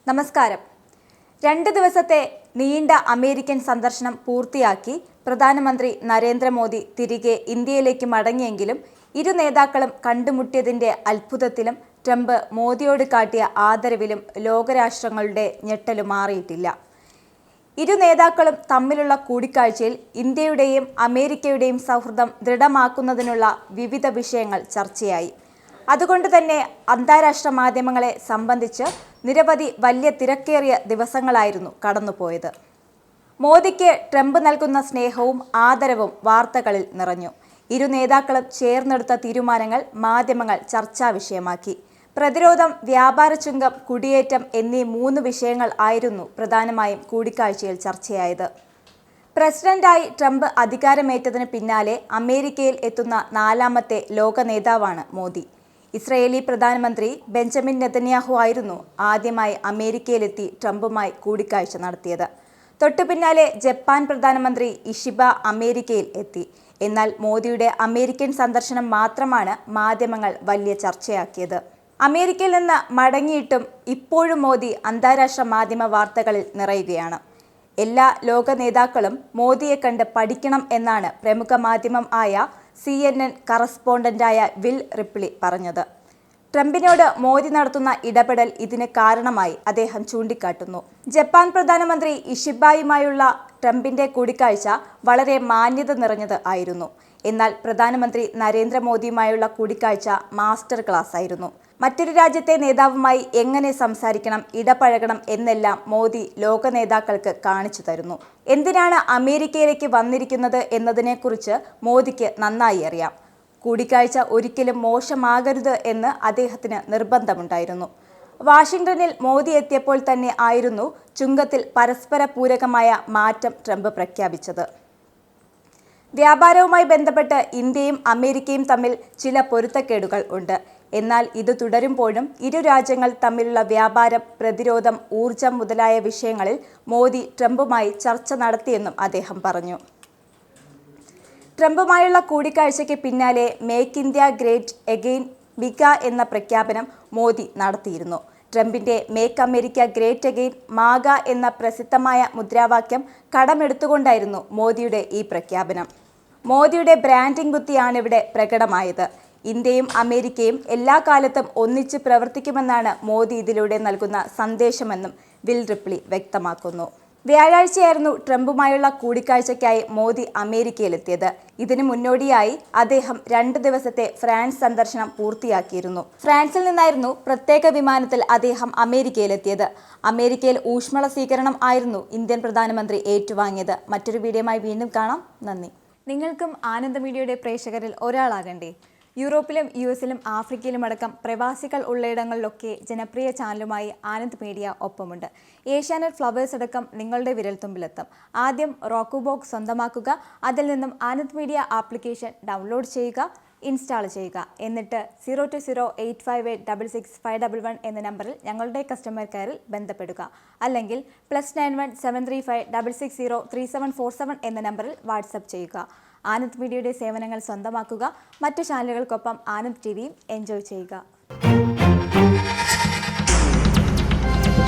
നമസ്കാരം. 2 ദിവസത്തെ നീണ്ട അമേരിക്കൻ സന്ദർശനം പൂർത്തിയാക്കി പ്രധാനമന്ത്രി നരേന്ദ്രമോദി തിരികെ ഇന്ത്യയിലേക്ക് മടങ്ങിയെങ്കിലും ഇരു നേതാക്കളും കണ്ടുമുട്ടിയതിൻ്റെ അത്ഭുതത്തിലും ട്രംപ് മോദിയോട് കാട്ടിയ ആദരവിലും ലോകരാഷ്ട്രങ്ങളുടെ ഞെട്ടലു മാറിയിട്ടില്ല. ഇരു നേതാക്കളും തമ്മിലുള്ള കൂടിക്കാഴ്ചയിൽ ഇന്ത്യയുടെയും അമേരിക്കയുടെയും സൗഹൃദം ദൃഢമാക്കുന്നതിനുള്ള വിവിധ വിഷയങ്ങൾ ചർച്ചയായി. അതുകൊണ്ട് തന്നെ അന്താരാഷ്ട്ര മാധ്യമങ്ങളെ സംബന്ധിച്ച് നിരവധി വലിയ തിരക്കേറിയ ദിവസങ്ങളായിരുന്നു കടന്നുപോയത്. മോദിക്ക് ട്രംപ് നൽകുന്ന സ്നേഹവും ആദരവും വാർത്തകളിൽ നിറഞ്ഞു. ഇരു നേതാക്കളും ചേർന്നെടുത്ത തീരുമാനങ്ങൾ മാധ്യമങ്ങൾ ചർച്ചാ വിഷയമാക്കി. പ്രതിരോധം, വ്യാപാര ചുങ്കം, കുടിയേറ്റം എന്നീ 3 വിഷയങ്ങൾ ആയിരുന്നു പ്രധാനമായും കൂടിക്കാഴ്ചയിൽ ചർച്ചയായത്. പ്രസിഡന്റായി ട്രംപ് അധികാരമേറ്റതിന് പിന്നാലെ അമേരിക്കയിൽ എത്തുന്ന 4ാമത്തെ ലോക നേതാവാണ് മോദി. ഇസ്രയേലി പ്രധാനമന്ത്രി ബെഞ്ചമിൻ നെതന്യാഹു ആയിരുന്നു ആദ്യമായി അമേരിക്കയിലെത്തി ട്രംപുമായി കൂടിക്കാഴ്ച നടത്തിയത്. തൊട്ടുപിന്നാലെ ജപ്പാൻ പ്രധാനമന്ത്രി ഇഷിബ അമേരിക്കയിൽ എത്തി. എന്നാൽ മോദിയുടെ അമേരിക്കൻ സന്ദർശനം മാത്രമാണ് മാധ്യമങ്ങൾ വലിയ ചർച്ചയാക്കിയത്. അമേരിക്കയിൽ നിന്ന് മടങ്ങിയിട്ടും ഇപ്പോഴും മോദി അന്താരാഷ്ട്ര മാധ്യമ വാർത്തകളിൽ നിറയുകയാണ്. എല്ലാ ലോക നേതാക്കളും മോദിയെ കണ്ട് പഠിക്കണം എന്നാണ് പ്രമുഖ മാധ്യമം ആയ CNN കറസ്പോണ്ടന്റായ വിൽ റിപ്ലി പറഞ്ഞത്. ട്രംപിനോട് മോദി നടത്തുന്ന ഇടപെടൽ ഇതിന് കാരണമായി അദ്ദേഹം ചൂണ്ടിക്കാട്ടുന്നു. ജപ്പാൻ പ്രധാനമന്ത്രി ഇഷിബായുമായുള്ള ട്രംപിന്റെ കൂടിക്കാഴ്ച വളരെ മാന്യത നിറഞ്ഞത് ആയിരുന്നു. എന്നാൽ പ്രധാനമന്ത്രി നരേന്ദ്രമോദിയുമായുള്ള കൂടിക്കാഴ്ച മാസ്റ്റർ ക്ലാസ് ആയിരുന്നു. മറ്റൊരു രാജ്യത്തെ നേതാവുമായി എങ്ങനെ സംസാരിക്കണം, ഇടപഴകണം എന്നെല്ലാം മോദി ലോക നേതാക്കൾക്ക് കാണിച്ചു തരുന്നു. എന്തിനാണ് അമേരിക്കയിലേക്ക് വന്നിരിക്കുന്നത് എന്നതിനെക്കുറിച്ച് മോദിക്ക് നന്നായി അറിയാം. കൂടിക്കാഴ്ച ഒരിക്കലും മോശമാകരുത് എന്ന് അദ്ദേഹത്തിന് നിർബന്ധമുണ്ടായിരുന്നു. വാഷിംഗ്ടണിൽ മോദി എത്തിയപ്പോൾ തന്നെ ആയിരുന്നു ചുങ്കത്തിൽ പരസ്പര പൂരകമായ മാറ്റം ട്രംപ് പ്രഖ്യാപിച്ചത്. വ്യാപാരവുമായി ബന്ധപ്പെട്ട് ഇന്ത്യയും അമേരിക്കയും തമ്മിൽ ചില പൊരുത്തക്കേടുകൾ ഉണ്ട്. എന്നാൽ ഇത് തുടരുമ്പോഴും ഇരു രാജ്യങ്ങൾ തമ്മിലുള്ള വ്യാപാരം, പ്രതിരോധം, ഊർജം മുതലായ വിഷയങ്ങളിൽ മോദി ട്രംപുമായി ചർച്ച നടത്തിയെന്നും അദ്ദേഹം പറഞ്ഞു. ട്രംപുമായുള്ള കൂടിക്കാഴ്ചയ്ക്ക് പിന്നാലെ മേക്ക് ഇന്ത്യ ഗ്രേറ്റ് എഗെയിൻ മിക എന്ന പ്രഖ്യാപനം മോദി നടത്തിയിരുന്നു. ട്രംപിന്റെ മേക്ക് അമേരിക്ക ഗ്രേറ്റ് എഗെയിൻ മാഗ എന്ന പ്രസിദ്ധമായ മുദ്രാവാക്യം കടമെടുത്തുകൊണ്ടായിരുന്നു മോദിയുടെ ഈ പ്രഖ്യാപനം. മോദിയുടെ ബ്രാൻഡിംഗ് ബുദ്ധിയാണിവിടെ പ്രകടമായത്. ഇന്ത്യയും അമേരിക്കയും എല്ലാ കാലത്തും ഒന്നിച്ച് പ്രവർത്തിക്കുമെന്നാണ് മോദി ഇതിലൂടെ നൽകുന്ന സന്ദേശമെന്നും വിൽ റിപ്ലി വ്യക്തമാക്കുന്നു. വ്യാഴാഴ്ചയായിരുന്നു ട്രംപുമായുള്ള കൂടിക്കാഴ്ചയ്ക്കായി മോദി അമേരിക്കയിലെത്തിയത്. ഇതിനു മുന്നോടിയായി അദ്ദേഹം 2 ദിവസത്തെ ഫ്രാൻസ് സന്ദർശനം പൂർത്തിയാക്കിയിരുന്നു. ഫ്രാൻസിൽ നിന്നായിരുന്നു പ്രത്യേക വിമാനത്തിൽ അദ്ദേഹം അമേരിക്കയിലെത്തിയത്. അമേരിക്കയിൽ ഊഷ്മള സ്വീകരണം ആയിരുന്നു ഇന്ത്യൻ പ്രധാനമന്ത്രി ഏറ്റുവാങ്ങിയത്. മറ്റൊരു വീഡിയോയുമായി വീണ്ടും കാണാം. നന്ദി. നിങ്ങൾക്കും ആനന്ദ മീഡിയയുടെ പ്രേക്ഷകരിൽ ഒരാളാകണ്ടേ? യൂറോപ്പിലും US-ലും ആഫ്രിക്കയിലുമടക്കം പ്രവാസികൾ ഉള്ളയിടങ്ങളിലൊക്കെ ജനപ്രിയ ചാനലുമായി ആനന്ദ് മീഡിയ ഒപ്പമുണ്ട്. ഏഷ്യാനെറ്റ് ഫ്ലവേഴ്സ് അടക്കം നിങ്ങളുടെ വിരൽത്തുമ്പിലെത്തും. ആദ്യം റോക്കു ബോക്സ് സ്വന്തമാക്കുക. അതിൽ നിന്നും ആനന്ദ് മീഡിയ ആപ്ലിക്കേഷൻ ഡൗൺലോഡ് ചെയ്യുക, ഇൻസ്റ്റാൾ ചെയ്യുക. എന്നിട്ട് 0208586651 എന്ന നമ്പറിൽ ഞങ്ങളുടെ കസ്റ്റമർ കെയറിൽ ബന്ധപ്പെടുക. അല്ലെങ്കിൽ +91 735 660 3747 എന്ന നമ്പറിൽ വാട്സപ്പ് ചെയ്യുക. ആനന്ദ് മീഡിയയുടെ സേവനങ്ങൾ സ്വന്തമാക്കുക. മറ്റു ചാനലുകൾക്കൊപ്പം ആനന്ദ് TVയും എൻജോയ് ചെയ്യുക.